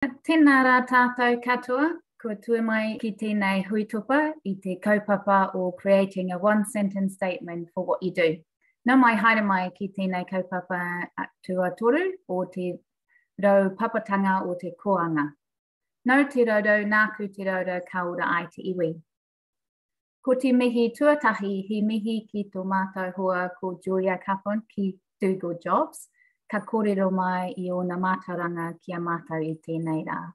Tēnā rā tātou katoa, ko tue mai ki tēnei huitupa I te kaupapa o creating a one-sentence statement for what you do. Nā mai haere mai ki tēnei kaupapa tuatoru o te Raupapatanga o te Kāonga. Nau te raudo, nāku te raudo ka ora ai te iwi. Ko te mihi tuatahi, he mihi ki tō mātou hoa ko Julia Capon ki Do Good Jobs. Ka kōrero mai I ona mātauranga kia mātou I tēnei rā.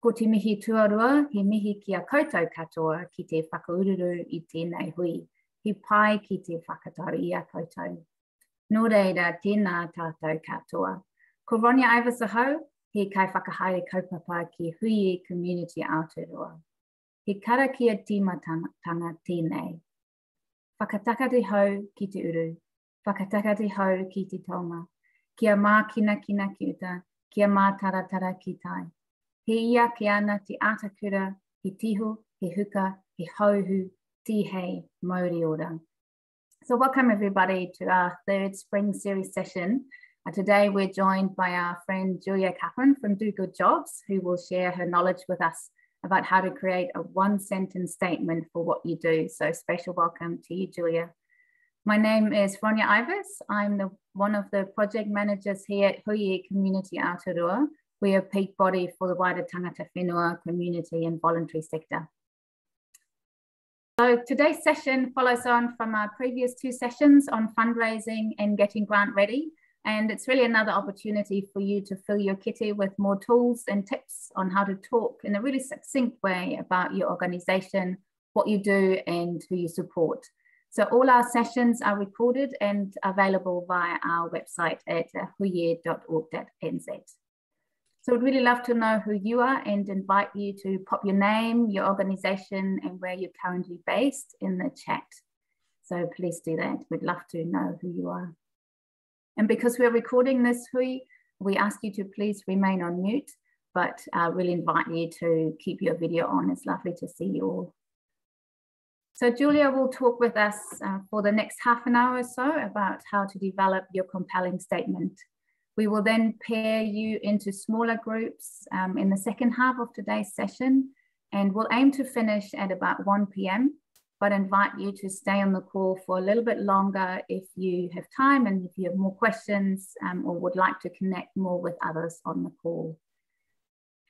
Ko te mihi tuarua, he mihi kia koutou katoa ki te whakaururu I tēnei hui. He pai ki te whakatau I a koutou. Nō reira, tēnā tātou katoa. Ko Ronya Iversaho, he kai whakahaere kaupapa ki Hui E community Aotearoa. He karakia tīmatanga tēnei. Whakatakati hau ki te uru. Whakatakati hau ki te tonga. Kia mā kina kina ki uta, kia mā taratara ki tai. He ia ki ana te atakura, he tiho, he huka, he hauhu, tihei, mauri ora. So welcome everybody to our third spring series session. Today we're joined by our friend Julia Capon from Do Good Jobs, who will share her knowledge with us about how to create a one-sentence statement for what you do. So special welcome to you, Julia. My name is Ronya Ivers. I'm one of the project managers here at Hui E Community Aotearoa. We are a peak body for the wider tangata whenua community and voluntary sector. So today's session follows on from our previous two sessions on fundraising and getting grant ready. And it's really another opportunity for you to fill your kitty with more tools and tips on how to talk in a really succinct way about your organization, what you do and who you support. So all our sessions are recorded and available via our website at huie.org.nz. So I'd really love to know who you are and invite you to pop your name, your organization and where you're currently based in the chat. So please do that. We'd love to know who you are. And because we're recording this, Hui, we ask you to please remain on mute, but really invite you to keep your video on. It's lovely to see you all. So Julia will talk with us for the next half an hour or so about how to develop your compelling statement. We will then pair you into smaller groups in the second half of today's session, and we'll aim to finish at about 1 p.m, but invite you to stay on the call for a little bit longer if you have time and if you have more questions or would like to connect more with others on the call.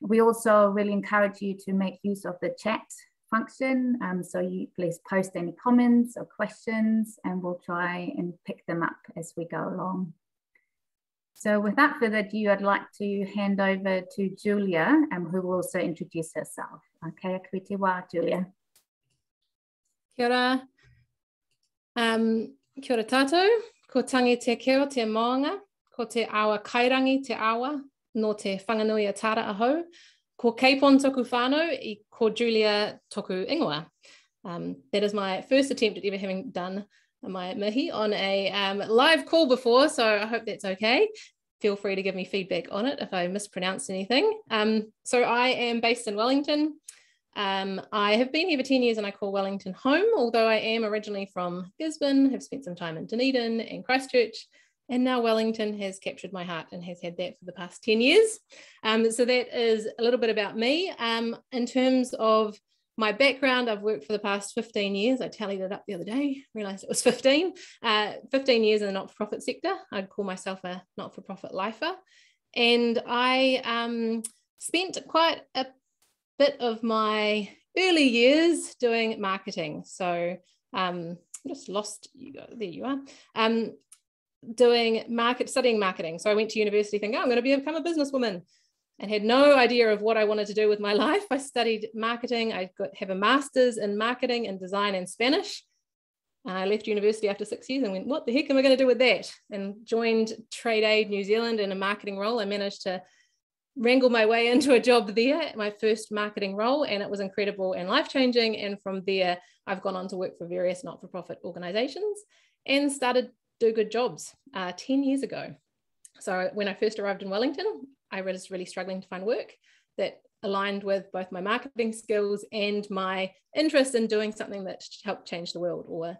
We also really encourage you to make use of the chat function. So you please post any comments or questions and we'll try and pick them up as we go along. So without further ado, I'd like to hand over to Julia, who will also introduce herself. Okay, kui te wā, Julia. Kia ora. Kia ora tātou. Ko tangi te keo te maunga, ko te awa kairangi te awa, no te whanganui a tāra ahau. Ko Capon toku whānau, I ko Julia toku ingoa. That is my first attempt at ever having done my mihi on a live call before, so I hope that's okay. Feel free to give me feedback on it if I mispronounced anything. So I am based in Wellington. I have been here for 10 years and I call Wellington home, although I am originally from Gisborne, have spent some time in Dunedin and Christchurch, and now Wellington has captured my heart and has had that for the past 10 years. So that is a little bit about me. In terms of my background, I've worked for the past 15 years. I tallied it up the other day, realized it was 15. 15 years in the not-for-profit sector. I'd call myself a not-for-profit lifer. And I spent quite a bit of my early years doing marketing. So just lost you go. There you are. Studying marketing. So I went to university thinking, oh, I'm going to become a businesswoman, and had no idea of what I wanted to do with my life. I studied marketing. I have a master's in marketing and design and Spanish. And I left university after 6 years and went, what the heck am I going to do with that? And joined Trade Aid New Zealand in a marketing role. I managed to wrangle my way into a job there, my first marketing role, and it was incredible and life-changing. And from there, I've gone on to work for various not-for-profit organizations and started Do Good Jobs 10 years ago. So when I first arrived in Wellington, I was really struggling to find work that aligned with both my marketing skills and my interest in doing something that helped change the world, or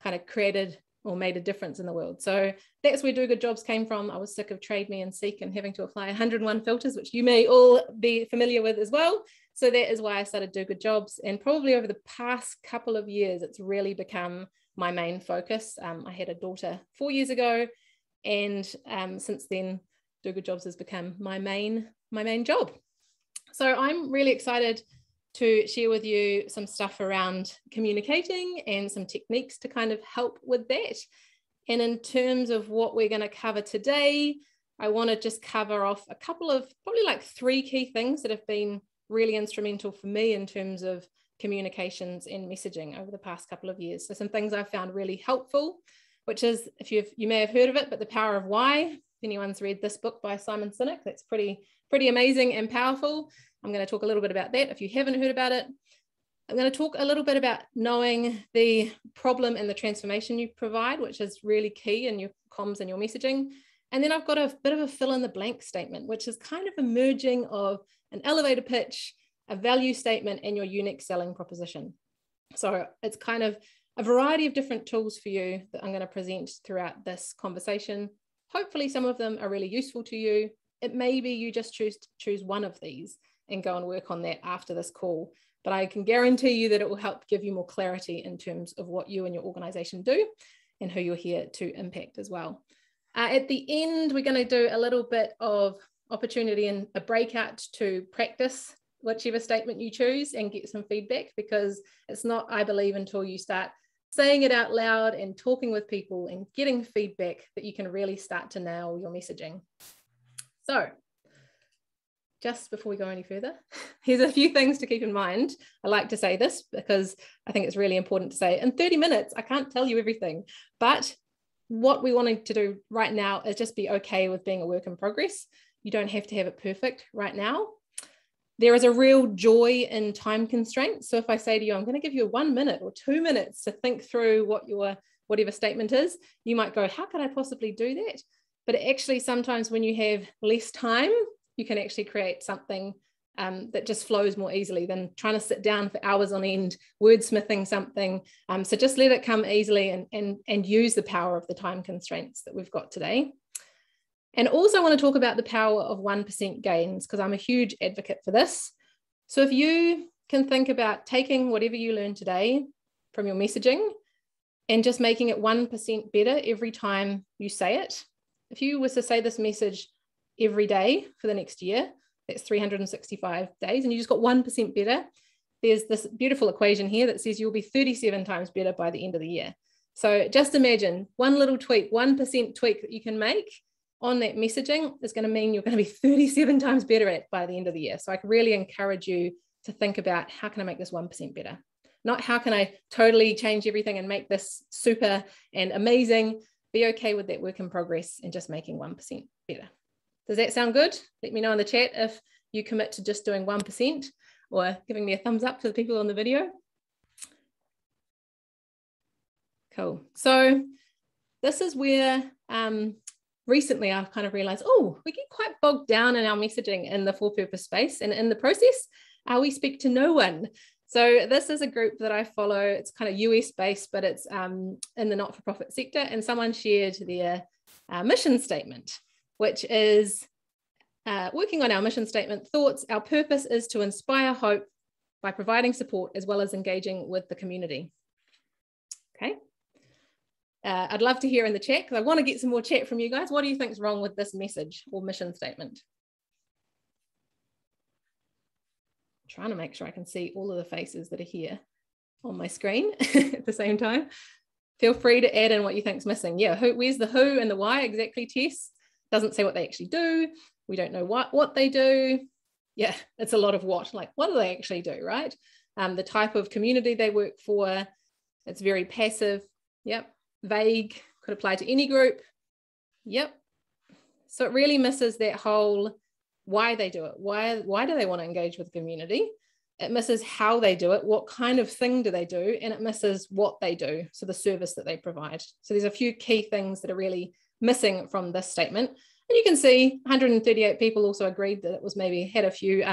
kind of created or made a difference in the world. So that's where Do Good Jobs came from. I was sick of Trade Me and Seek and having to apply 101 filters, which you may all be familiar with as well. So that is why I started Do Good Jobs. And probably over the past couple of years, it's really become my main focus. I had a daughter 4 years ago, and since then, Do Good Jobs has become my main job. So I'm really excited to share with you some stuff around communicating and some techniques to kind of help with that. And in terms of what we're going to cover today, I want to just cover off a couple of, probably like 3 key things that have been really instrumental for me in terms of communications and messaging over the past couple of years. So some things I've found really helpful, which is, if you may have heard of it, but The Power of Why. If anyone's read this book by Simon Sinek, that's pretty amazing and powerful. I'm going to talk a little bit about that if you haven't heard about it. I'm going to talk a little bit about knowing the problem and the transformation you provide, which is really key in your comms and your messaging. And then I've got a bit of a fill in the blank statement, which is kind of a merging of an elevator pitch, a value statement, and your unique selling proposition. So it's kind of a variety of different tools for you that I'm going to present throughout this conversation. Hopefully some of them are really useful to you. It may be you just choose one of these and go and work on that after this call. But I can guarantee you that it will help give you more clarity in terms of what you and your organization do and who you're here to impact as well. At the end, we're going to do a little bit of opportunity and a breakout to practice whichever statement you choose and get some feedback, because it's not, I believe, until you start saying it out loud and talking with people and getting feedback that you can really start to nail your messaging. So just before we go any further, here's a few things to keep in mind. I like to say this because I think it's really important to say. In 30 minutes, I can't tell you everything, but what we wanted to do right now is just be okay with being a work in progress. You don't have to have it perfect right now. There is a real joy in time constraints. So if I say to you, I'm going to give you 1 minute or 2 minutes to think through what your whatever statement is, you might go, how could I possibly do that? But actually, sometimes when you have less time, you can actually create something that just flows more easily than trying to sit down for hours on end, wordsmithing something. So just let it come easily and use the power of the time constraints that we've got today. And also want to talk about the power of 1% gains, because I'm a huge advocate for this. So if you can think about taking whatever you learned today from your messaging and just making it 1% better every time you say it. If you were to say this message every day for the next year, that's 365 days, and you just got 1% better, there's this beautiful equation here that says you'll be 37 times better by the end of the year. So just imagine one little tweak, 1% tweak that you can make on that messaging is going to mean you're going to be 37 times better at by the end of the year. So I can really encourage you to think about, how can I make this 1% better? Not how can I totally change everything and make this super and amazing. Be okay with that work in progress and just making 1% better. Does that sound good? Let me know in the chat if you commit to just doing 1% or giving me a thumbs up for the people on the video. Cool. So this is where recently I've kind of realized, oh, we get quite bogged down in our messaging in the for-purpose space, and in the process, we speak to no one. So this is a group that I follow. It's kind of US based, but it's in the not-for-profit sector, and someone shared their mission statement, which is working on our mission statement thoughts. Our purpose is to inspire hope by providing support as well as engaging with the community. Okay. I'd love to hear in the chat, because I want to get some more chat from you guys. What do you think is wrong with this message or mission statement? I'm trying to make sure I can see all of the faces that are here on my screen at the same time. Feel free to add in what you think is missing. Yeah, where's the who and the why exactly, Tess? Doesn't say what they actually do. We don't know what they do. Yeah, it's a lot of what. Like, what do they actually do, right? The type of community they work for. It's very passive. Yep. Vague. Could apply to any group. Yep. So it really misses that whole why they do it. Why do they want to engage with the community? It misses how they do it. What kind of thing do they do? And it misses what they do. So the service that they provide. So there's a few key things that are really missing from this statement. And you can see 138 people also agreed that it was maybe had a few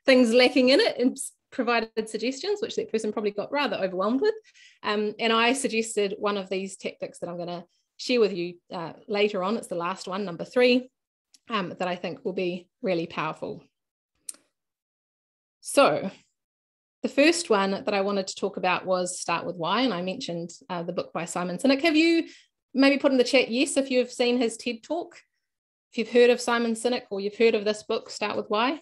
things lacking in it. And provided suggestions, which that person probably got rather overwhelmed with. And I suggested one of these tactics that I'm going to share with you later on. It's the last one, number 3, that I think will be really powerful. So the first one that I wanted to talk about was Start With Why, and I mentioned the book by Simon Sinek. Have you maybe put in the chat yes if you've seen his TED Talk? If you've heard of Simon Sinek or you've heard of this book, Start With Why?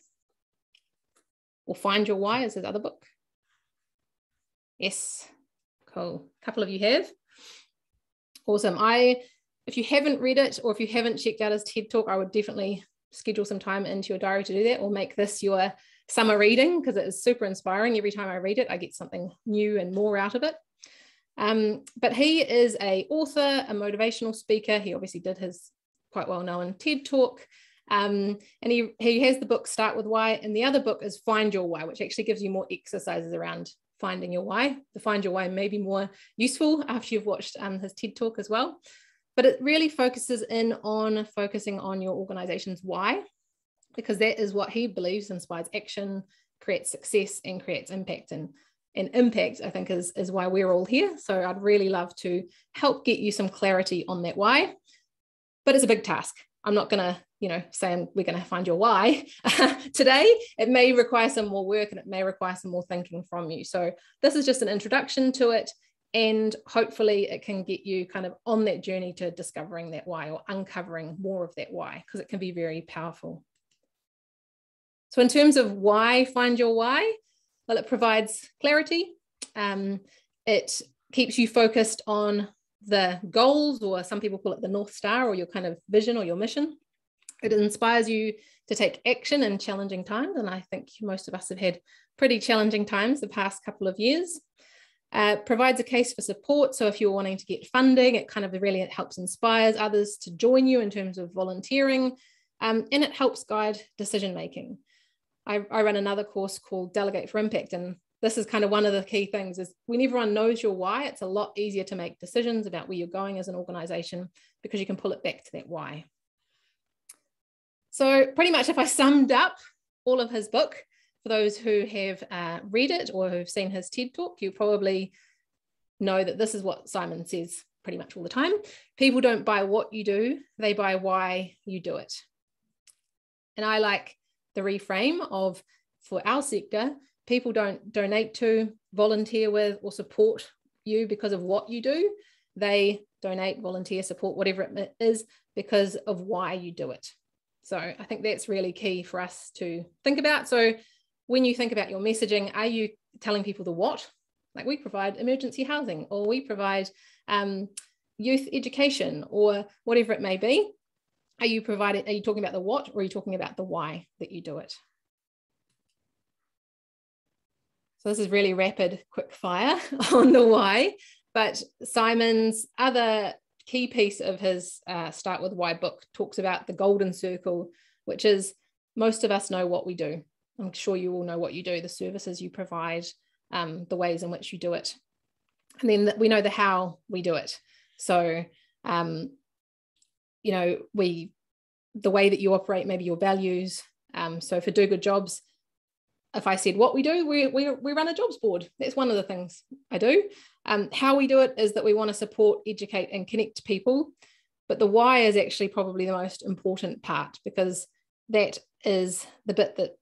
Or Find Your Why is his other book. Yes, cool. A couple of you have. Awesome. If you haven't read it or if you haven't checked out his TED Talk, I would definitely schedule some time into your diary to do that, or make this your summer reading, because it is super inspiring. Every time I read it, I get something new and more out of it. But he is an author, a motivational speaker. He obviously did his quite well-known TED Talk. And he has the book Start With Why, and the other book is Find Your Why, which actually gives you more exercises around finding your why. The Find Your Why may be more useful after you've watched his TED Talk as well. But it really focuses in on focusing on your organization's why, because that is what he believes inspires action, creates success, and creates impact. And impact, I think, is why we're all here. So I'd really love to help get you some clarity on that why. But it's a big task. I'm not going to, say we're going to find your why today. It may require some more work and it may require some more thinking from you. So this is just an introduction to it, and hopefully it can get you kind of on that journey to discovering that why, or uncovering more of that why, because it can be very powerful. So in terms of why find your why, well, it provides clarity. It keeps you focused on the goals, or some people call it the North Star, or your kind of vision or your mission. It inspires you to take action in challenging times. And I think most of us have had pretty challenging times the past couple of years. Provides a case for support. So if you're wanting to get funding, it kind of really helps inspires others to join you in terms of volunteering. And it helps guide decision-making. I run another course called Delegate for Impact. And this is kind of one of the key things is when everyone knows your why, it's a lot easier to make decisions about where you're going as an organization, because you can pull it back to that why. So pretty much if I summed up all of his book, for those who have read it or who've seen his TED Talk, you probably know that this is what Simon says pretty much all the time. People don't buy what you do, they buy why you do it. And I like the reframe of, for our sector, people don't donate to, volunteer with, or support you because of what you do. They donate, volunteer, support, whatever it is, because of why you do it. So I think that's really key for us to think about. So when you think about your messaging, are you telling people the what? Like we provide emergency housing, or we provide youth education, or whatever it may be. Are you talking about the what, or are you talking about the why that you do it? So this is really rapid, quick fire on the why, but Simon's other key piece of his Start With Why book talks about the golden circle, which is most of us know what we do. I'm sure you all know what you do, the services you provide, the ways in which you do it. And then we know the how we do it. So, the way that you operate, maybe your values. So for Do Good Jobs, if I said what we do, we run a jobs board. That's one of the things I do. How we do it is that we want to support, educate, and connect people. But the why is actually probably the most important part, because that is the bit that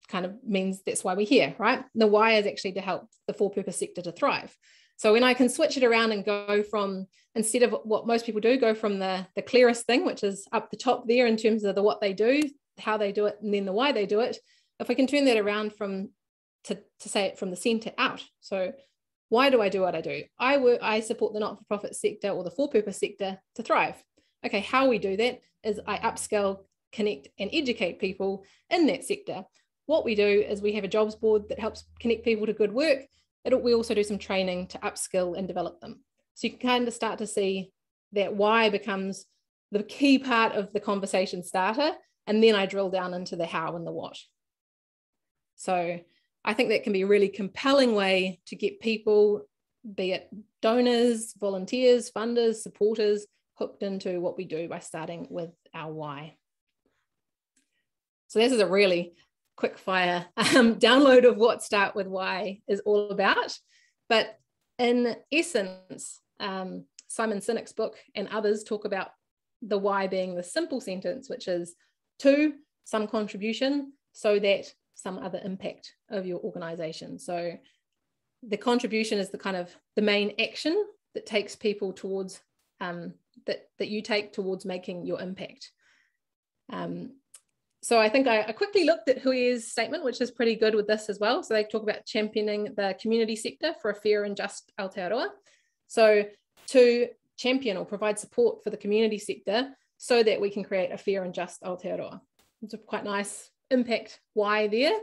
kind of means that's why we're here, right? The why is actually to help the for-purpose sector to thrive. So when I can switch it around and go from, instead of what most people do, go from the clearest thing, which is up the top there in terms of the what they do, how they do it, and then the why they do it. If I can turn that around to say it from the center out. So why do I do what I do? I support the not-for-profit sector or the for-purpose sector to thrive. Okay, how we do that is I upskill, connect, and educate people in that sector. What we do is we have a jobs board that helps connect people to good work. We also do some training to upskill and develop them. So you can kind of start to see that why becomes the key part of the conversation starter, and then I drill down into the how and the what. So I think that can be a really compelling way to get people, be it donors, volunteers, funders, supporters, hooked into what we do by starting with our why. So this is a really quick fire download of what Start With Why is all about. But in essence, Simon Sinek's book and others talk about the why being the simple sentence, which is to some contribution so that some other impact of your organization. So the contribution is the kind of the main action that takes people towards, that you take towards making your impact. So I think I quickly looked at Hui E's statement, which is pretty good with this as well. So they talk about championing the community sector for a fair and just Aotearoa. So to champion or provide support for the community sector so that we can create a fair and just Aotearoa. It's a quite nice impact why there.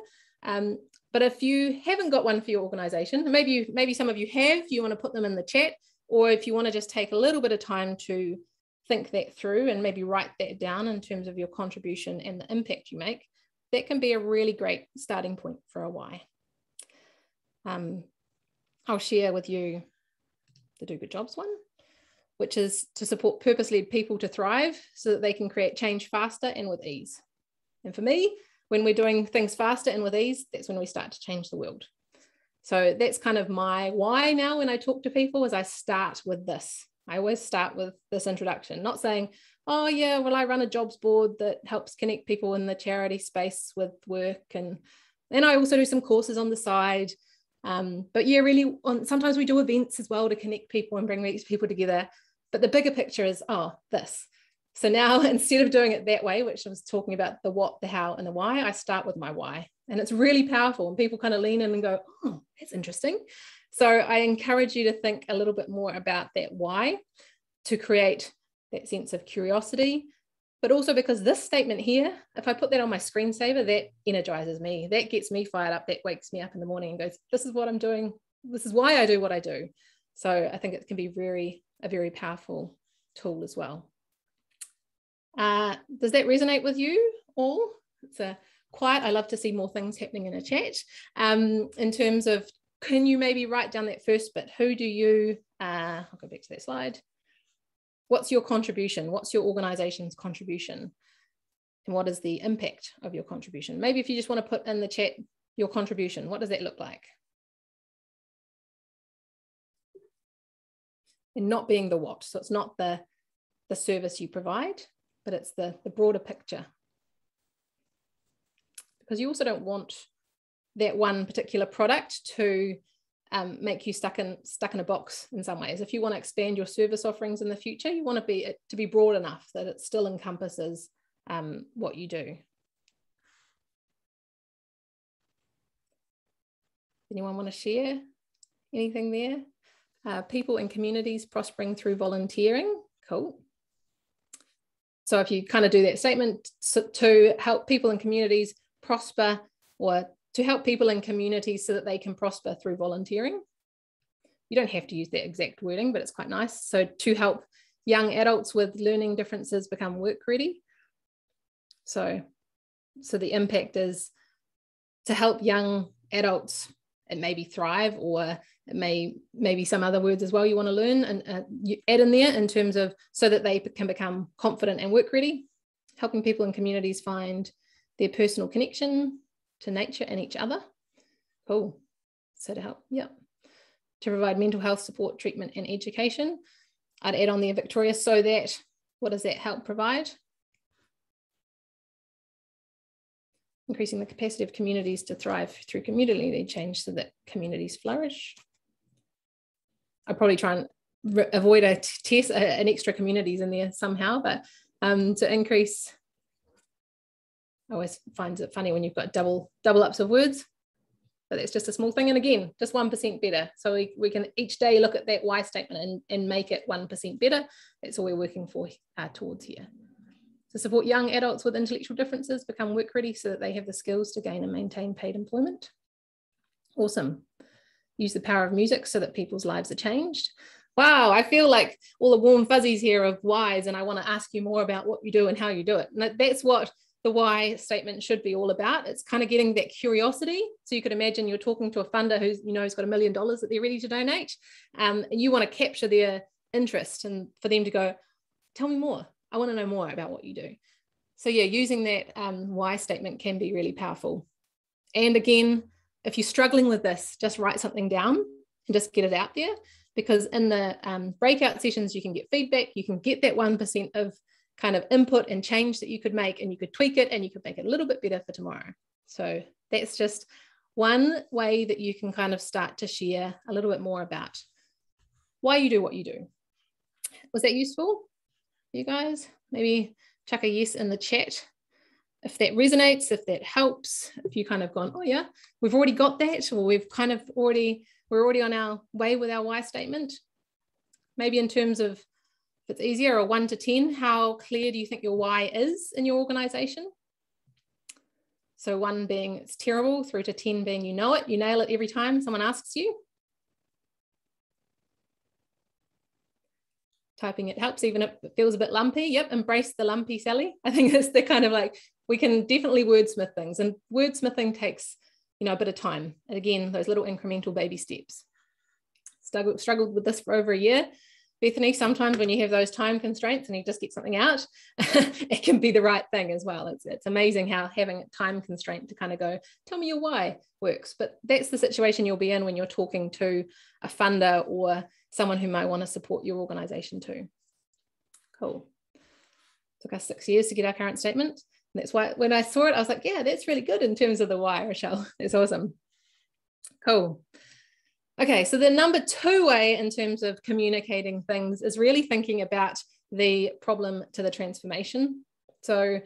But if you haven't got one for your organization, maybe some of you have, you want to put them in the chat, or if you want to just take a little bit of time to think that through and maybe write that down in terms of your contribution and the impact you make, that can be a really great starting point for a why. I'll share with you the Do Good Jobs one, which is to support purpose-led people to thrive so that they can create change faster and with ease. And for me, when we're doing things faster and with ease, that's when we start to change the world. So that's kind of my why now when I talk to people, is I start with this. I always start with this introduction, not saying, oh yeah, well, I run a jobs board that helps connect people in the charity space with work. And then I also do some courses on the side. But yeah, really, sometimes we do events as well to connect people and bring these people together. But the bigger picture is, oh, this. So now instead of doing it that way, which I was talking about the what, the how, and the why, I start with my why. And it's really powerful. And people kind of lean in and go, oh, that's interesting. So I encourage you to think a little bit more about that why, to create that sense of curiosity. But also because this statement here, if I put that on my screensaver, that energizes me. That gets me fired up. That wakes me up in the morning and goes, this is what I'm doing. This is why I do what I do. So I think it can be a very powerful tool as well. Does that resonate with you all? It's a quiet. I love to see more things happening in a chat. In terms of, can you maybe write down that first bit? Who do you, I'll go back to that slide. What's your contribution? What's your organization's contribution? And what is the impact of your contribution? Maybe if you just want to put in the chat your contribution, what does that look like? And not being the what. So it's not the service you provide, but it's the broader picture. Because you also don't want that one particular product to make you stuck in a box in some ways. If you want to expand your service offerings in the future, you want it to be broad enough that it still encompasses what you do. Anyone want to share anything there? People and communities prospering through volunteering. Cool. So if you kind of do that statement, to help people and communities prosper, or to help people in communities so that they can prosper through volunteering. You don't have to use that exact wording, but it's quite nice. So to help young adults with learning differences become work ready. So the impact is to help young adults, it may be thrive, or it may be some other words as well you want to learn and you add in there in terms of so that they can become confident and work ready, helping people in communities find their personal connection to nature and each other. Cool. So to help, yeah. To provide mental health support, treatment and education. I'd add on there, Victoria, so that, what does that help provide? Increasing the capacity of communities to thrive through community change so that communities flourish. I'd probably try and avoid an extra communities in there somehow, but to increase, I always find it funny when you've got double ups of words, but that's just a small thing. And again, just 1% better. So we can each day look at that why statement and make it 1% better. That's all we're working for towards here. To support young adults with intellectual differences become work ready so that they have the skills to gain and maintain paid employment. Awesome. Use the power of music so that people's lives are changed. Wow, I feel like all the warm fuzzies here of whys, and I want to ask you more about what you do and how you do it. And that's what the why statement should be all about. It's kind of getting that curiosity. So you could imagine you're talking to a funder who's got $1 million that they're ready to donate, and you want to capture their interest and for them to go, tell me more. I want to know more about what you do. So yeah, using that why statement can be really powerful. And again, if you're struggling with this, just write something down and just get it out there, because in the breakout sessions, you can get feedback, you can get that 1% of kind of input and change that you could make, and you could tweak it and you could make it a little bit better for tomorrow. So that's just one way that you can kind of start to share a little bit more about why you do what you do. Was that useful for you guys? Maybe chuck a yes in the chat if that resonates, if that helps, if you kind of gone, oh yeah, we've already got that, or we've kind of we're already on our way with our why statement. Maybe in terms of, if it's easier, a 1 to 10, how clear do you think your why is in your organization? So 1 being it's terrible, through to 10 being you know it, you nail it every time someone asks you. Typing it helps, even if it feels a bit lumpy. Yep, embrace the lumpy, Sally. I think it's the kind of like, we can definitely wordsmith things, and wordsmithing takes, you know, a bit of time. And again, those little incremental baby steps. Struggled with this for over a year. Bethany, sometimes when you have those time constraints and you just get something out, it can be the right thing as well. It's amazing how having a time constraint to kind of go, tell me your why works. But that's the situation you'll be in when you're talking to a funder or someone who might want to support your organization too. Cool. Took us 6 years to get our current statement. And that's why when I saw it, I was like, yeah, that's really good in terms of the why, Rochelle. It's awesome. Cool. Okay, so the number 2 way in terms of communicating things is really thinking about the problem to the transformation. So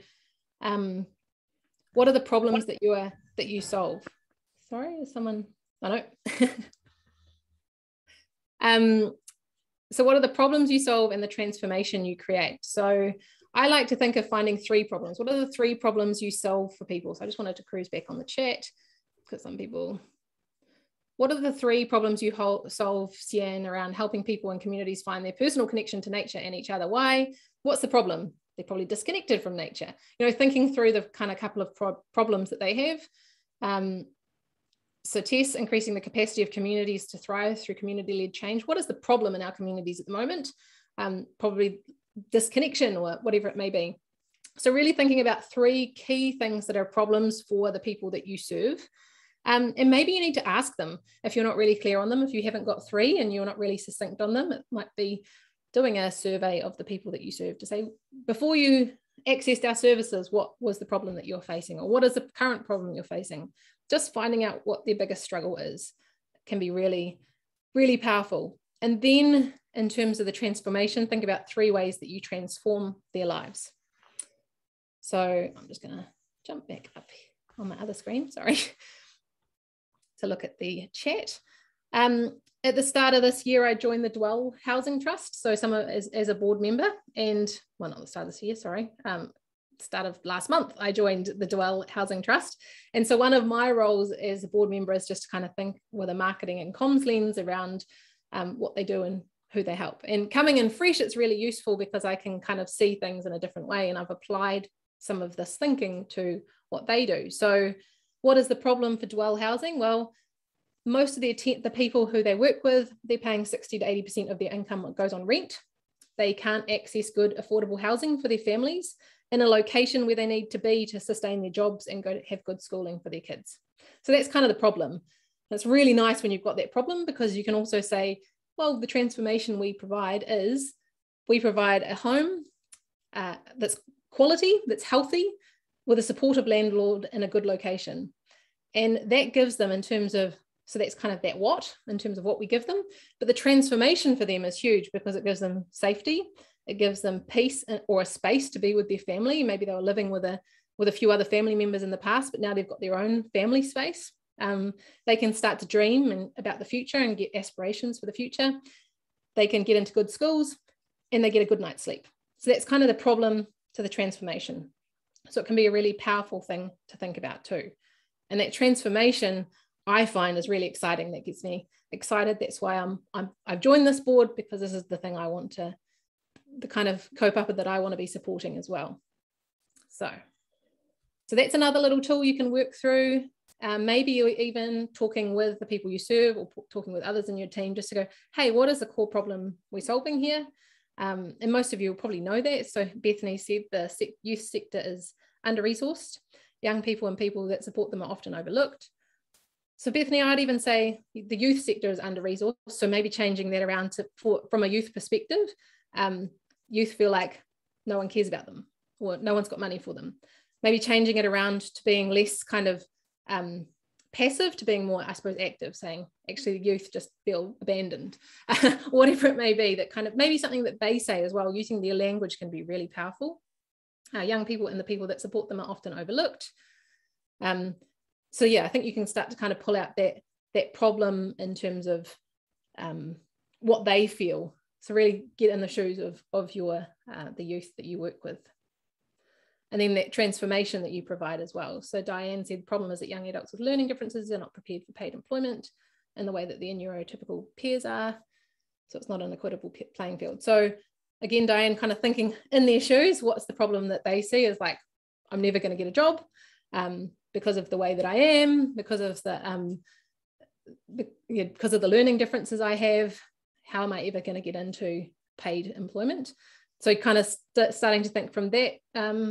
what are the problems that you solve? Sorry, is someone, I know. So what are the problems you solve and the transformation you create? So I like to think of finding 3 problems. What are the 3 problems you solve for people? So I just wanted to cruise back on the chat, because some people, what are the 3 problems you solve, Sian, around helping people and communities find their personal connection to nature and each other? Why? What's the problem? They're probably disconnected from nature. You know, thinking through the kind of couple of problems that they have. So Tess, increasing the capacity of communities to thrive through community-led change. What is the problem in our communities at the moment? Probably disconnection or whatever it may be. So really thinking about 3 key things that are problems for the people that you serve. And maybe you need to ask them if you're not really clear on them. If you haven't got 3 and you're not really succinct on them, it might be doing a survey of the people that you serve to say, before you accessed our services, what was the problem that you're facing? Or what is the current problem you're facing? Just finding out what their biggest struggle is can be really, really powerful. And then in terms of the transformation, think about 3 ways that you transform their lives. So I'm just going to jump back up on my other screen, sorry, to look at the chat. At the start of this year, I joined the Dwell Housing Trust. So as a board member, and well, not the start of this year, sorry. Start of last month, I joined the Dwell Housing Trust. And so one of my roles as a board member is just to kind of think with a marketing and comms lens around what they do and who they help. And coming in fresh, it's really useful because I can kind of see things in a different way, and I've applied some of this thinking to what they do. So what is the problem for Dwell Housing? Well, most of the people who they work with, they're paying 60 to 80% of their income goes on rent. They can't access good, affordable housing for their families in a location where they need to be to sustain their jobs and go to have good schooling for their kids. So that's kind of the problem. And it's really nice when you've got that problem, because you can also say, well, the transformation we provide is we provide a home that's quality, that's healthy, with a supportive landlord in a good location. And that gives them in terms of, so that's kind of that what, in terms of what we give them. But the transformation for them is huge, because it gives them safety, it gives them peace or a space to be with their family. Maybe they were living with a few other family members in the past, but now they've got their own family space. They can start to dream about the future and get aspirations for the future. They can get into good schools and they get a good night's sleep. So that's kind of the problem to the transformation. So it can be a really powerful thing to think about too. And that transformation, I find, is really exciting. That gets me excited. That's why I've joined this board, because this is the thing I want to, the kind of kaupapa that I want to be supporting as well. So that's another little tool you can work through. Maybe you're even talking with the people you serve or talking with others in your team just to go, hey, what is the core problem we're solving here? And most of you will probably know that. So Bethany said the youth sector is under-resourced. young people and people that support them are often overlooked. So Bethany, I'd even say the youth sector is under-resourced, so maybe changing that around to, from a youth perspective, youth feel like no one cares about them or no one's got money for them. Maybe changing it around to being less kind of passive to being more, I suppose, active, saying actually the youth just feel abandoned, whatever it may be, that kind of maybe something that they say as well, using their language can be really powerful. Young people and the people that support them are often overlooked. So yeah, I think you can start to kind of pull out that problem in terms of what they feel. So really get in the shoes of your the youth that you work with. And then that transformation that you provide as well. So Diane said the problem is that young adults with learning differences are not prepared for paid employment in the way that their neurotypical peers are. So it's not an equitable playing field. So again, Diane, kind of thinking in their shoes, what's the problem that they see is like, I'm never going to get a job because of the way that I am, because of the learning differences I have. How am I ever going to get into paid employment? So kind of starting to think from that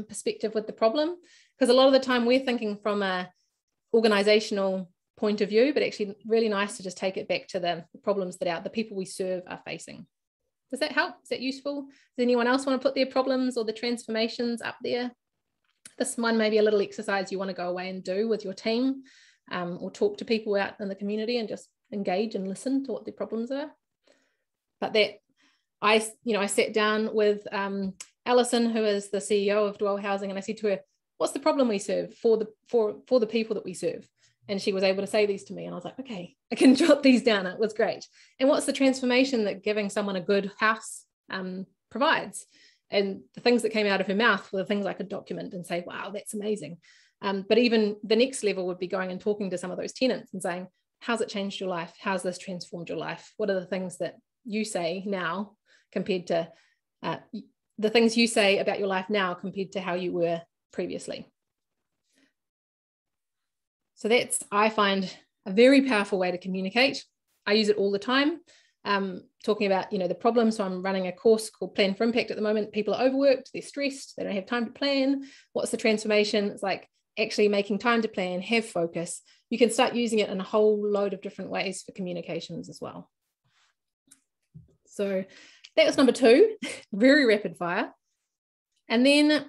perspective with the problem, because a lot of the time we're thinking from a organizational point of view, but actually really nice to just take it back to the problems that the people we serve are facing. Does that help? Is that useful? Does anyone else want to put their problems or the transformations up there? This one may be a little exercise you want to go away and do with your team, or talk to people out in the community and just engage and listen to what their problems are. But that I sat down with Alison, who is the CEO of Dwell Housing, and I said to her, what's the problem we serve for the people that we serve? And she was able to say these to me, and I was like, okay, I can jot these down. It was great. And what's the transformation that giving someone a good house provides? And the things that came out of her mouth were the things I could document and say, wow, that's amazing. But even the next level would be going and talking to some of those tenants and saying, how's it changed your life? How's this transformed your life? What are the things that you say now compared to the things you say about your life now compared to how you were previously? So that's, I find, a very powerful way to communicate. I use it all the time, talking about, the problem. So I'm running a course called Plan for Impact at the moment. People are overworked, they're stressed, they don't have time to plan. What's the transformation? It's like actually making time to plan, have focus. You can start using it in a whole load of different ways for communications as well. So that was number 2, very rapid fire. And then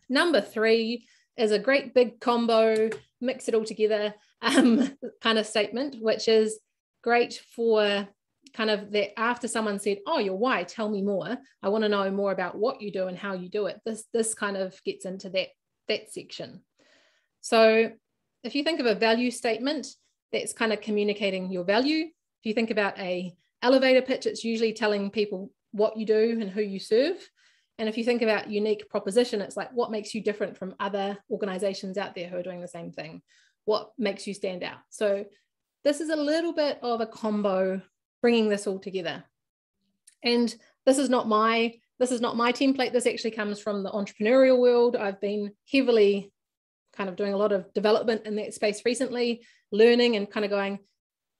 number 3 is a great big combo, mix it all together kind of statement, which is great for kind of that after someone said, oh, your why, tell me more. I want to know more about what you do and how you do it. This kind of gets into that section. So if you think of a value statement, that's kind of communicating your value. If you think about a elevator pitch, it's usually telling people what you do and who you serve. And if you think about unique proposition, it's like what makes you different from other organizations out there who are doing the same thing? What makes you stand out? So this is a little bit of a combo, bringing this all together. And this is not my template. This actually comes from the entrepreneurial world. I've been heavily kind of doing a lot of development in that space recently, learning and kind of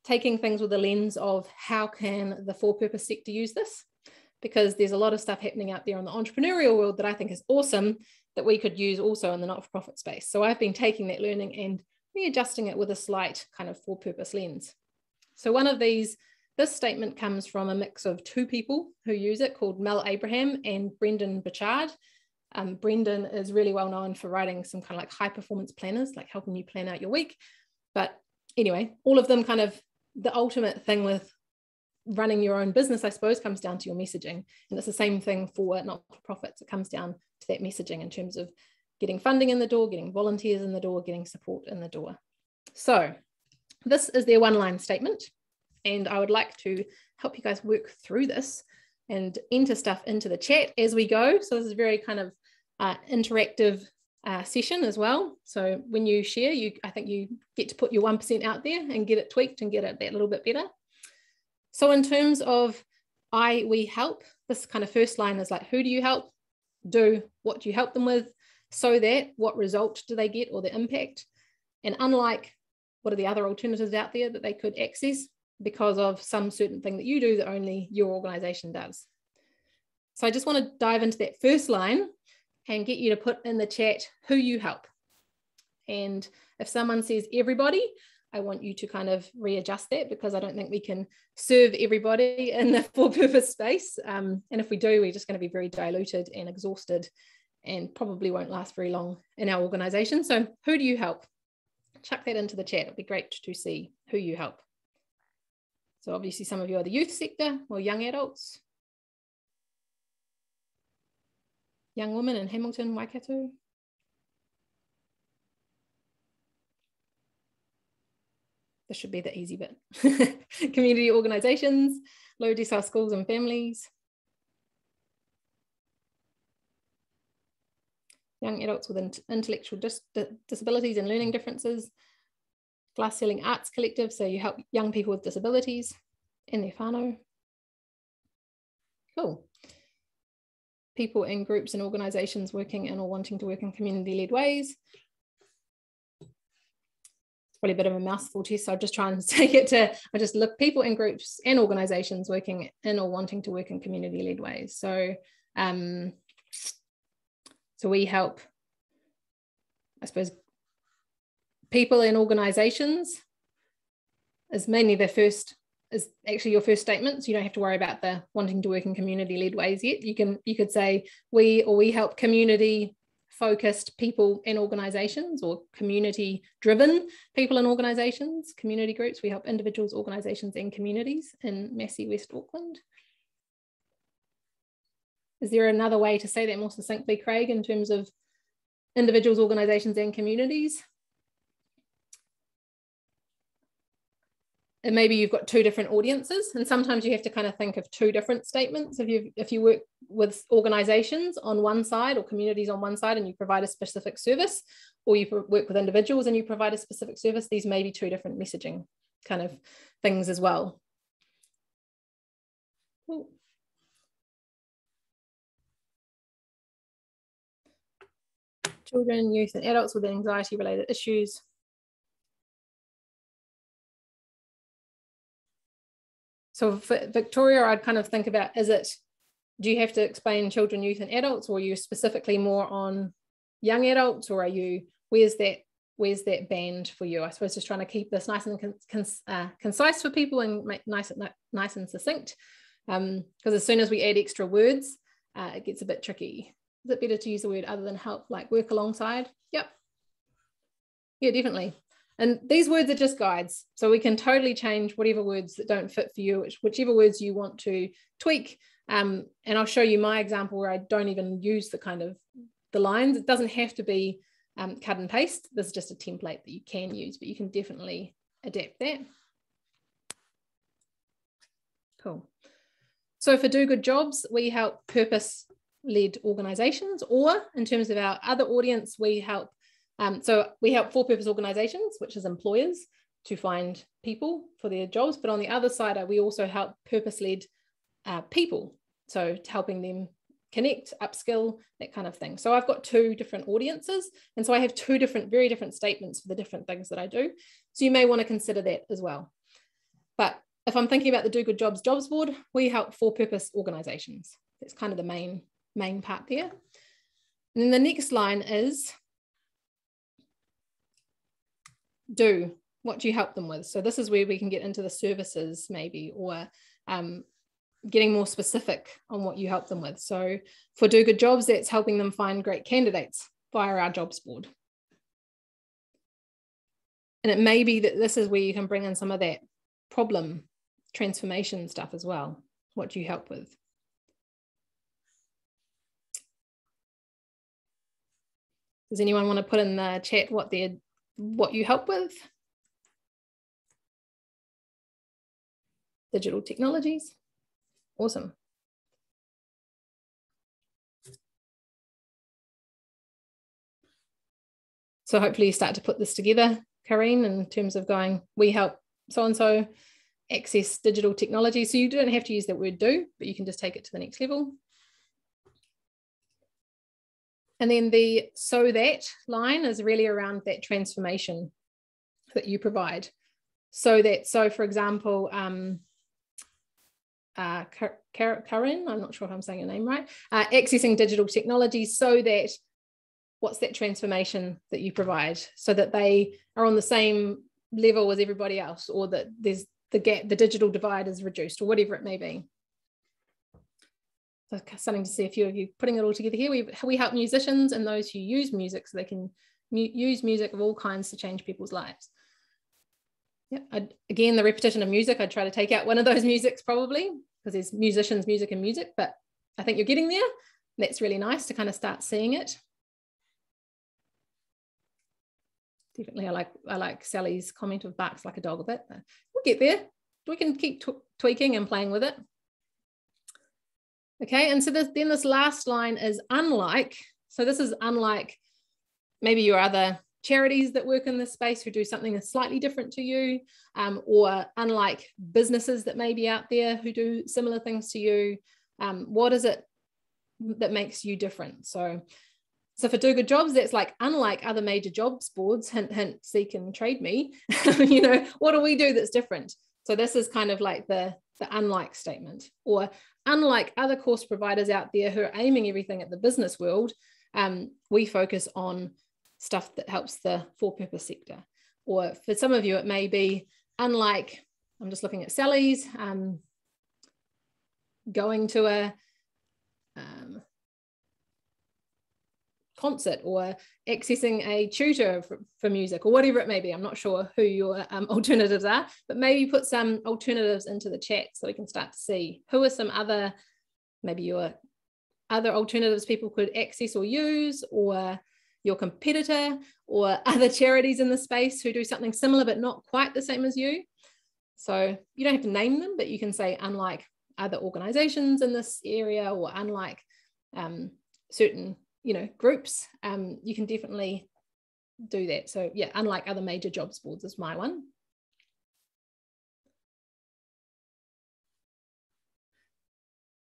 taking things with a lens of how can the for-purpose sector use this? Because there's a lot of stuff happening out there in the entrepreneurial world that I think is awesome that we could use also in the not-for-profit space. So I've been taking that learning and readjusting it with a slight kind of for-purpose lens. So one of these, this statement comes from a mix of 2 people who use it, called Mel Abraham and Brendan Burchard. Brendan is really well known for writing some kind of like high performance planners, like helping you plan out your week. But anyway, all of them kind of, the ultimate thing with running your own business, I suppose, comes down to your messaging. And it's the same thing for not-for-profits. It comes down to that messaging in terms of getting funding in the door, getting volunteers in the door, getting support in the door. So this is their one-line statement. And I would like to help you guys work through this and enter stuff into the chat as we go. So this is a very kind of interactive session as well. So when you share, I think you get to put your 1% out there and get it tweaked and get it that little bit better. So in terms of we help, this kind of first line is like, who do you help? Do, what do you help them with? So that, what result do they get or the impact? And unlike, what are the other alternatives out there that they could access because of some certain thing that you do that only your organization does. So I just want to dive into that first line and get you to put in the chat who you help. And if someone says everybody, I want you to kind of readjust that, because I don't think we can serve everybody in the for-purpose space. And if we do, we're just going to be very diluted and exhausted and probably won't last very long in our organisation. So who do you help? Chuck that into the chat. It'd be great to see who you help. So obviously some of you are the youth sector or young adults. Young women in Hamilton, Waikato. This should be the easy bit. Community organisations, low decile schools and families. Young adults with intellectual disabilities and learning differences. Glass Ceiling Arts Collective, so you help young people with disabilities and their whānau. Cool. People in groups and organisations working in or wanting to work in community-led ways. Probably a bit of a mouthful test, so I'll just try and take it to, I just look people in groups and organisations working in or wanting to work in community-led ways. So, so we help, I suppose, people in organisations is mainly the first, is actually your first statement. So you don't have to worry about the wanting to work in community-led ways yet. You could say we help community focused people in organisations, or community driven people in organisations, community groups. We help individuals, organisations and communities in Massey, West Auckland. Is there another way to say that more succinctly, Craig, in terms of individuals, organisations and communities? And maybe you've got two different audiences, and sometimes you have to kind of think of two different statements. If you work with organisations on one side or communities on one side and you provide a specific service, or you work with individuals and you provide a specific service, these may be two different messaging kind of things as well. Cool. Children, youth and adults with anxiety related issues. So for Victoria, I'd kind of think about, do you have to explain children, youth and adults, or are you specifically more on young adults, or are you, where's that band for you? I suppose just trying to keep this nice and concise for people and make nice and succinct, because as soon as we add extra words, it gets a bit tricky. Is it better to use a word other than help, like work alongside? Yep. Yeah, definitely. And these words are just guides, so we can totally change whatever words that don't fit for you, whichever words you want to tweak. And I'll show you my example where I don't even use the lines. It doesn't have to be cut and paste. This is just a template that you can use, but you can definitely adapt that. Cool. So for Do Good Jobs, we help purpose-led organisations, or in terms of our other audience, we help for-purpose organisations, which is employers, to find people for their jobs. But on the other side, we also help purpose-led people, so helping them connect, upskill, that kind of thing. So I've got two different audiences, and so I have two very different statements for the different things that I do. So you may want to consider that as well. But if I'm thinking about the Do Good Jobs jobs board, we help for-purpose organisations. That's kind of the main part there. And then the next line is do. What do you help them with? So this is where we can get into the services maybe, or getting more specific on what you help them with. So for Do Good Jobs, that's helping them find great candidates via our jobs board. And it may be that this is where you can bring in some of that problem transformation stuff as well. What do you help with? Does anyone want to put in the chat what you help with? Digital technologies. Awesome. So hopefully you start to put this together, Karine, in terms of going, we help so-and-so access digital technology. So you don't have to use that word do, but you can just take it to the next level. And then the so that line is really around that transformation that you provide. So for example, Karen, I'm not sure if I'm saying your name right, accessing digital technology so that what's that transformation that you provide so that they are on the same level as everybody else, or that there's the gap, the digital divide is reduced, or whatever it may be. So starting to see a few of you putting it all together here. We help musicians and those who use music so they can use music of all kinds to change people's lives. Yeah, again, the repetition of music, I'd try to take out one of those musics probably, because there's musicians, music and music, but I think you're getting there. That's really nice to kind of start seeing it. Definitely, I like Sally's comment of barks like a dog a bit. We'll get there. We can keep tweaking and playing with it. Okay, and so then this last line is unlike. So this is unlike maybe your other charities that work in this space who do something that's slightly different to you, or unlike businesses that may be out there who do similar things to you. What is it that makes you different? So for Do Good Jobs, that's like, unlike other major jobs boards, hint, hint, seek and trade me, you know, what do we do that's different? So this is kind of like the unlike statement. Or unlike other course providers out there who are aiming everything at the business world, we focus on stuff that helps the for-purpose sector. Or for some of you, it may be unlike, I'm just looking at Sally's, going to a concert or accessing a tutor for music, or whatever it may be. I'm not sure who your alternatives are, but maybe put some alternatives into the chat so we can start to see who are some other, maybe your other alternatives people could access or use, or your competitor, or other charities in the space who do something similar but not quite the same as you. So you don't have to name them, but you can say unlike other organizations in this area, or unlike certain, you know, groups. You can definitely do that. So yeah, unlike other major jobs boards is my one.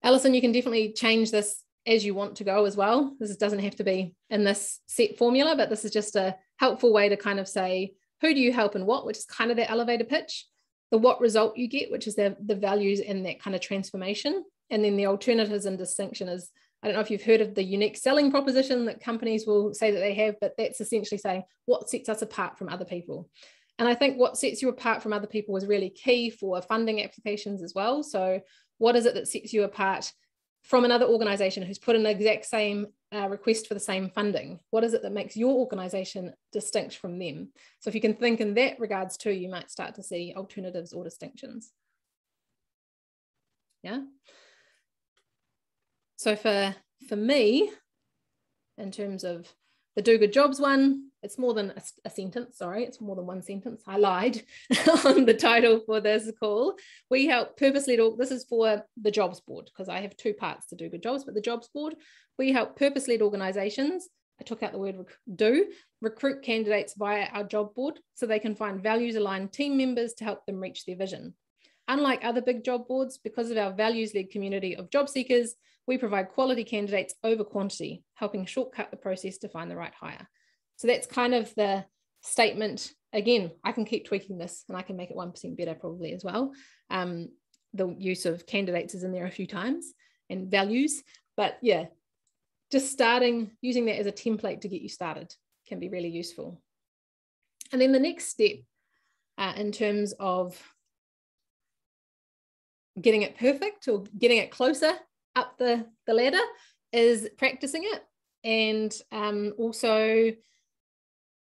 Alison, you can definitely change this as you want to go as well. This doesn't have to be in this set formula, but this is just a helpful way to kind of say, who do you help and what, which is kind of the elevator pitch. The what result you get, which is the values and that kind of transformation. And then the alternatives and distinction is, I don't know if you've heard of the unique selling proposition that companies will say that they have, but that's essentially saying what sets us apart from other people. And I think what sets you apart from other people is really key for funding applications as well. So what is it that sets you apart from another organization who's put in the exact same request for the same funding? What is it that makes your organization distinct from them? So if you can think in that regards too, you might start to see alternatives or distinctions. Yeah. So for me, in terms of the Do Good Jobs one, it's more than a sentence, sorry, it's more than one sentence. I lied on the title for this call. We help purpose-led, this is for the jobs board, because I have two parts to Do Good Jobs, but the jobs board, we help purpose-led organizations, I took out the word recruit candidates via our job board so they can find values-aligned team members to help them reach their vision. Unlike other big job boards, because of our values-led community of job seekers, we provide quality candidates over quantity, helping shortcut the process to find the right hire. So that's kind of the statement. Again, I can keep tweaking this and I can make it 1% better probably as well. The use of candidates is in there a few times, and values, but yeah, just starting, using that as a template to get you started can be really useful. And then the next step in terms of getting it perfect or getting it closer up the ladder is practicing it, and also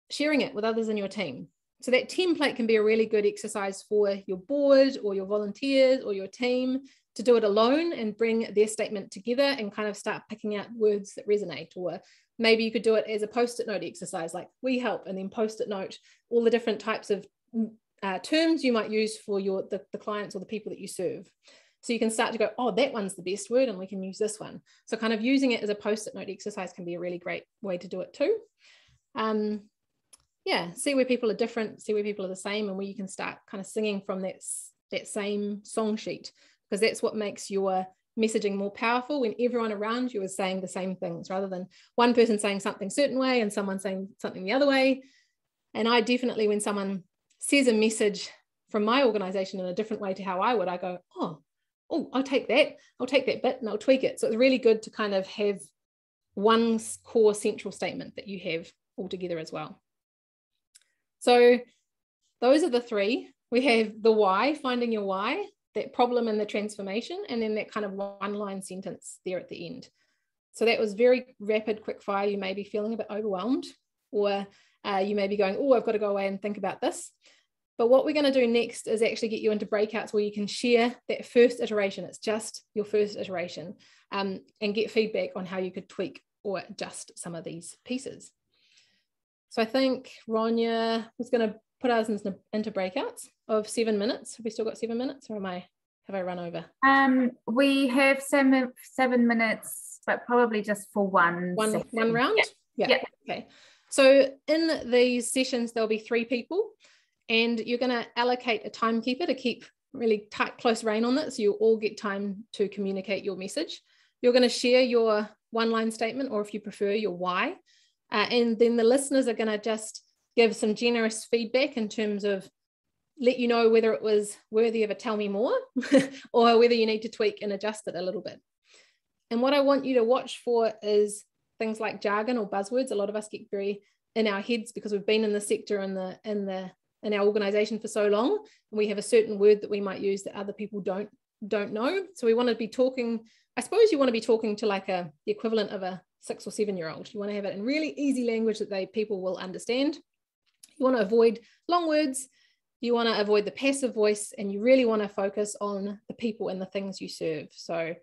sharing it with others in your team. So that template can be a really good exercise for your board or your volunteers or your team to do it alone and bring their statement together and kind of start picking out words that resonate. Or maybe you could do it as a post-it note exercise, like we help, and then post-it note all the different types of terms you might use for the clients or the people that you serve. So you can start to go, oh, that one's the best word and we can use this one. So kind of using it as a post-it note exercise can be a really great way to do it too. Yeah, see where people are different, see where people are the same, and where you can start kind of singing from that same song sheet, because that's what makes your messaging more powerful, when everyone around you is saying the same things, rather than one person saying something a certain way and someone saying something the other way. And I definitely, when someone says a message from my organization in a different way to how I would, I go, oh, I'll take that bit and I'll tweak it. So it's really good to kind of have one core central statement that you have all together as well. So those are the three. We have the why, finding your why, that problem and the transformation, and then that kind of one-line sentence there at the end. So that was very rapid, quick fire. You may be feeling a bit overwhelmed, or you may be going, oh, I've got to go away and think about this. But what we're going to do next is actually get you into breakouts where you can share that first iteration. It's just your first iteration, and get feedback on how you could tweak or adjust some of these pieces. So I think Ronya was going to put us into breakouts of 7 minutes. Have we still got 7 minutes, or have I run over? We have 7 minutes, but probably just for one round. Yeah. Okay. So in these sessions, there'll be 3 people, and you're going to allocate a timekeeper to keep really tight, close rein on that, so you all get time to communicate your message. You're going to share your one-line statement, or if you prefer, your why, and then the listeners are going to just give some generous feedback in terms of let you know whether it was worthy of a tell me more or whether you need to tweak and adjust it a little bit. And what I want you to watch for is things like jargon or buzzwords. A lot of us get very in our heads because we've been in the sector in our organization for so long, and we have a certain word that we might use that other people don't know. So we want to be talking, I suppose you want to be talking to like the equivalent of a 6 or 7 year old. You want to have it in really easy language that people will understand. You want to avoid long words. You want to avoid the passive voice, and you really want to focus on the people and the things you serve. So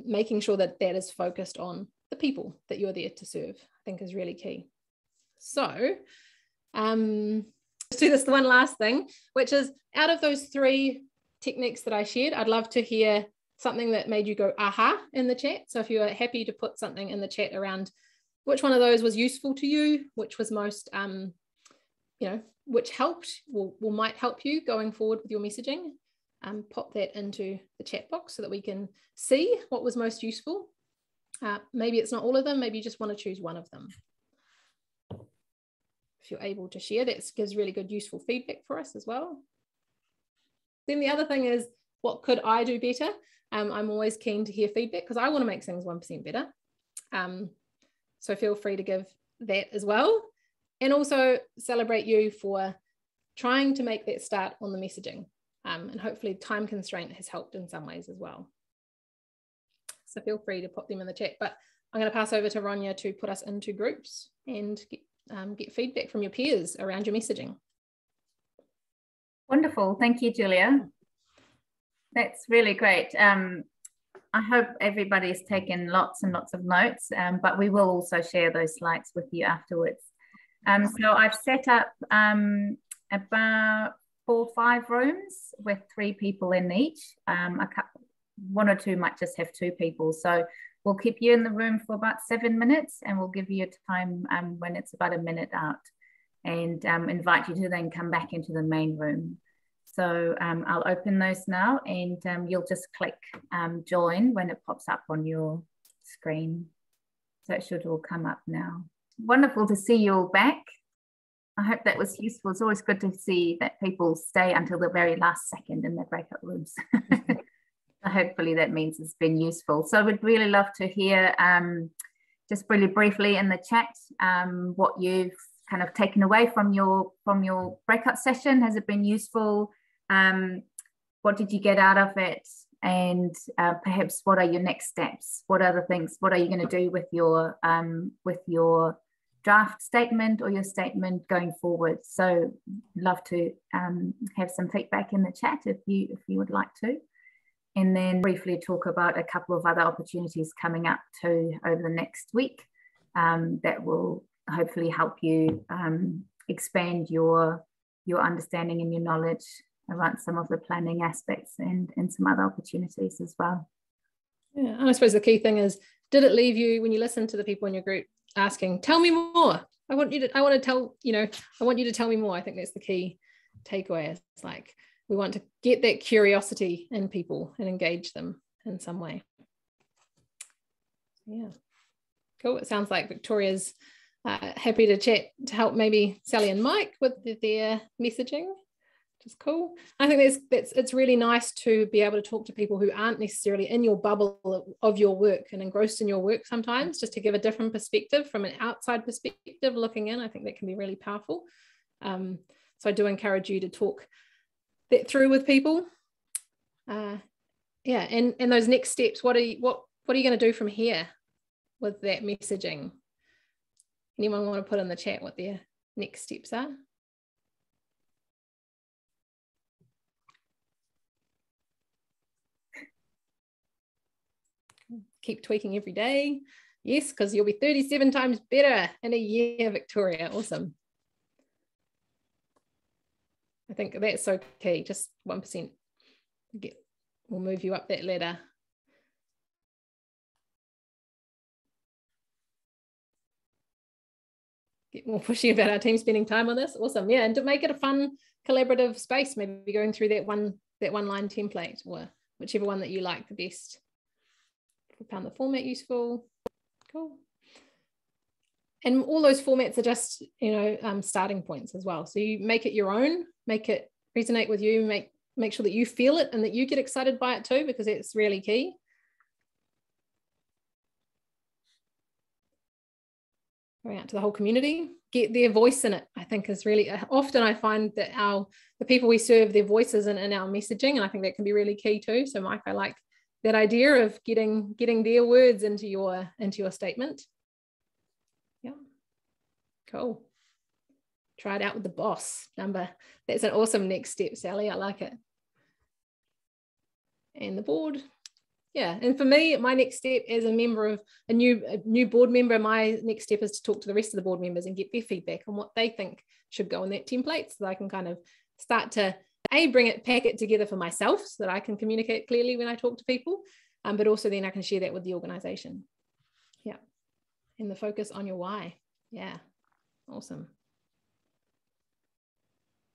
making sure that that is focused on the people that you're there to serve, I think is really key. So let's do this one last thing, which is out of those 3 techniques that I shared, I'd love to hear something that made you go aha in the chat. So if you are happy to put something in the chat around which one of those was useful to you, which was most which helped or might help you going forward with your messaging, pop that into the chat box so that we can see what was most useful. Maybe it's not all of them, maybe you just want to choose one of them. If you're able to share, that gives really good useful feedback for us as well. Then the other thing is, what could I do better? I'm always keen to hear feedback because I want to make things 1% better. So feel free to give that as well. And also celebrate you for trying to make that start on the messaging. And hopefully time constraint has helped in some ways as well. So feel free to pop them in the chat. But I'm going to pass over to Ronya to put us into groups and get feedback from your peers around your messaging. Wonderful. Thank you, Julia. That's really great. I hope everybody's taken lots and lots of notes, but we will also share those slides with you afterwards. So I've set up about 4 or 5 rooms with 3 people in each. 1 or 2 might just have 2 people. So we'll keep you in the room for about 7 minutes, and we'll give you a time when it's about a minute out, and invite you to then come back into the main room. So I'll open those now, and you'll just click join when it pops up on your screen. So it should all come up now. Wonderful to see you all back. I hope that was useful. It's always good to see that people stay until the very last second in their breakout rooms. So hopefully that means it's been useful. So we'd really love to hear just really briefly in the chat what you've kind of taken away from your breakout session. Has it been useful? What did you get out of it? And perhaps what are your next steps? What other things? What are you going to do with your draft statement or your statement going forward? So love to have some feedback in the chat if you would like to, and then briefly talk about a couple of other opportunities coming up too over the next week that will hopefully help you expand your understanding and your knowledge around some of the planning aspects and some other opportunities as well. Yeah, and I suppose the key thing is, did it leave you, when you listen to the people in your group, asking, tell me more? I want you to tell me more. I think that's the key takeaway. It's like, we want to get that curiosity in people and engage them in some way. Yeah, cool. It sounds like Victoria's happy to chat to help maybe Sally and Mike with their messaging. which is cool. I think it's really nice to be able to talk to people who aren't necessarily in your bubble of your work and engrossed in your work sometimes, just to give a different perspective from an outside perspective looking in. I think that can be really powerful. So I do encourage you to talk that through with people. Yeah, and those next steps, what are you going to do from here with that messaging? Anyone want to put in the chat what their next steps are? Keep tweaking every day. Yes, because you'll be 37 times better in a year, Victoria. Awesome. I think that's so key. Just 1%. We'll move you up that ladder. Get more pushy about our team spending time on this. Awesome. Yeah, and to make it a fun collaborative space, maybe going through that one line template, or whichever one that you like the best. We found the format useful. Cool. And all those formats are just, starting points as well. So you make it your own, make it resonate with you, make sure that you feel it and that you get excited by it too, because it's really key. Going out to the whole community, get their voice in it, I think is really, often I find that the people we serve, their voices in our messaging, and I think that can be really key too. So Mike, I like that idea of getting their words into your statement. Yeah, cool. Try it out with the boss number. That's an awesome next step, Sally. I like it. And the board. Yeah, and for me, my next step as a member of a new board member, my next step is to talk to the rest of the board members and get their feedback on what they think should go in that template, so that I can kind of start to pack it together for myself so that I can communicate clearly when I talk to people, but also then I can share that with the organization. Yeah, and the focus on your why. Yeah, awesome.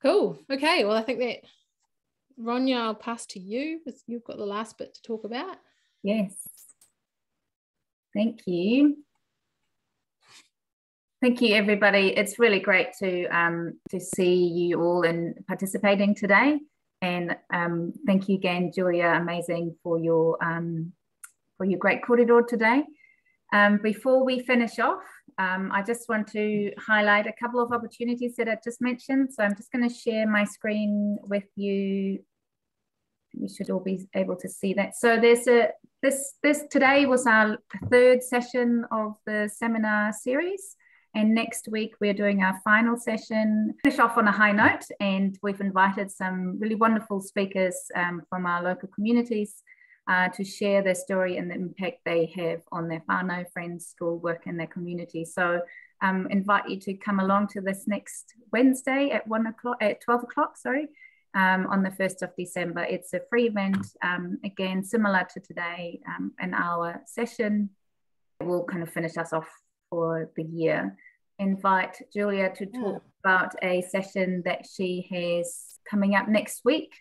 Cool. Okay, well, I think that, Ronya, I'll pass to you because you've got the last bit to talk about. Yes. Thank you. Thank you, everybody. It's really great to see you all and participating today. And thank you again, Julia. Amazing for your great kōrero today. Before we finish off, I just want to highlight a couple of opportunities that I just mentioned. So I'm just going to share my screen with you. You should all be able to see that. So there's this today was our third session of the seminar series. And next week, we're doing our final session. Finish off on a high note, and we've invited some really wonderful speakers from our local communities to share their story and the impact they have on their whānau, friends, school, work, and their community. So invite you to come along to this next Wednesday at 12 o'clock, on the 1st of December. It's a free event, again, similar to today, an hour session. We'll kind of finish us off for the year. Invite Julia to talk about a session that she has coming up next week.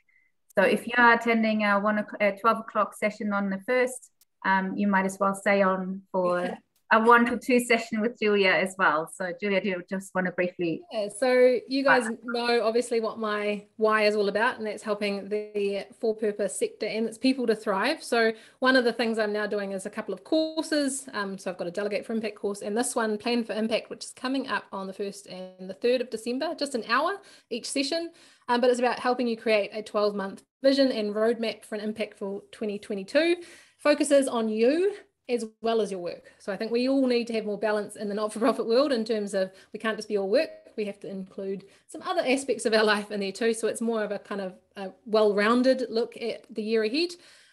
So if you are attending a 12 o'clock session on the 1st, you might as well stay on for a 1 to 2 session with Julia as well. So Julia, do you just want to briefly? Yeah, so you guys know obviously what my why is all about, and that's helping the for-purpose sector and its people to thrive. So one of the things I'm now doing is a couple of courses. So I've got a Delegate for Impact course, and this one, Plan for Impact, which is coming up on the 1st and the 3rd of December, just an hour each session. But it's about helping you create a 12-month vision and roadmap for an impactful 2022. Focuses on you as well as your work. So I think we all need to have more balance in the not-for-profit world in terms of we can't just be all work, we have to include some other aspects of our life in there too. So it's more of a kind of a well-rounded look at the year ahead.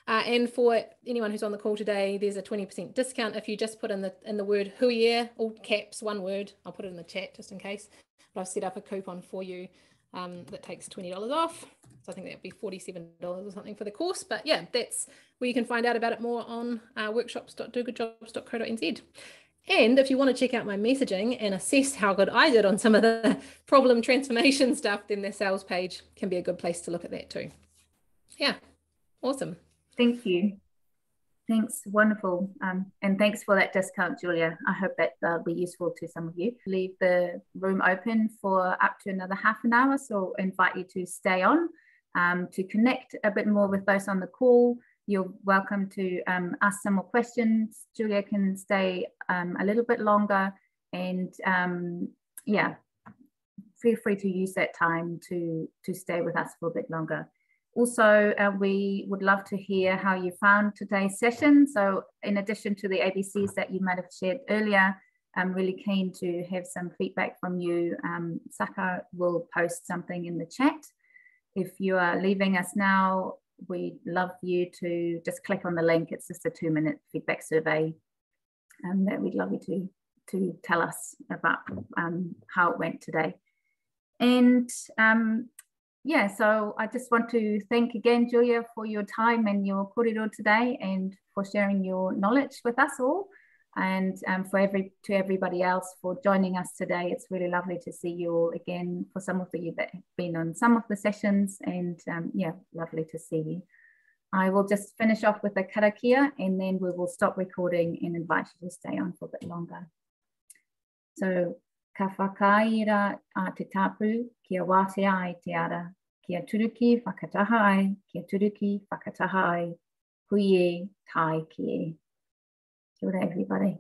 And for anyone who's on the call today, there's a 20% discount if you just put in the word Hui E, all caps, one word. I'll put it in the chat just in case. But I've set up a coupon for you that takes $20 off. So I think that'd be $47 or something for the course. But yeah, that's where you can find out about it more on workshops.dogoodjobs.co.nz. And if you want to check out my messaging and assess how good I did on some of the problem transformation stuff, then the sales page can be a good place to look at that too. Yeah, awesome. Thank you. Thanks, wonderful. And thanks for that discount, Julia. I hope that will be useful to some of you. Leave the room open for up to another half an hour, so invite you to stay on to connect a bit more with those on the call. You're welcome to ask some more questions. Julia can stay a little bit longer, and yeah, feel free to use that time to stay with us for a bit longer. Also, we would love to hear how you found today's session. So in addition to the ABCs that you might have shared earlier, I'm really keen to have some feedback from you. Saka will post something in the chat. If you are leaving us now, we'd love you to just click on the link. It's just a 2-minute feedback survey that we'd love you to tell us about how it went today. And yeah, so I just want to thank again, Julia, for your time and your kōrero today, and for sharing your knowledge with us all, and to everybody else for joining us today. It's really lovely to see you all again, for some of you that have been on some of the sessions, and yeah, lovely to see you. I will just finish off with a karakia, and then we will stop recording and invite you to stay on for a bit longer. So, ka whakaira a te tapu, kia wātea ai te ara, kia turuki whakataha ai, kia turuki whakataha ai, hui e, tai ki e. Kia ora everybody.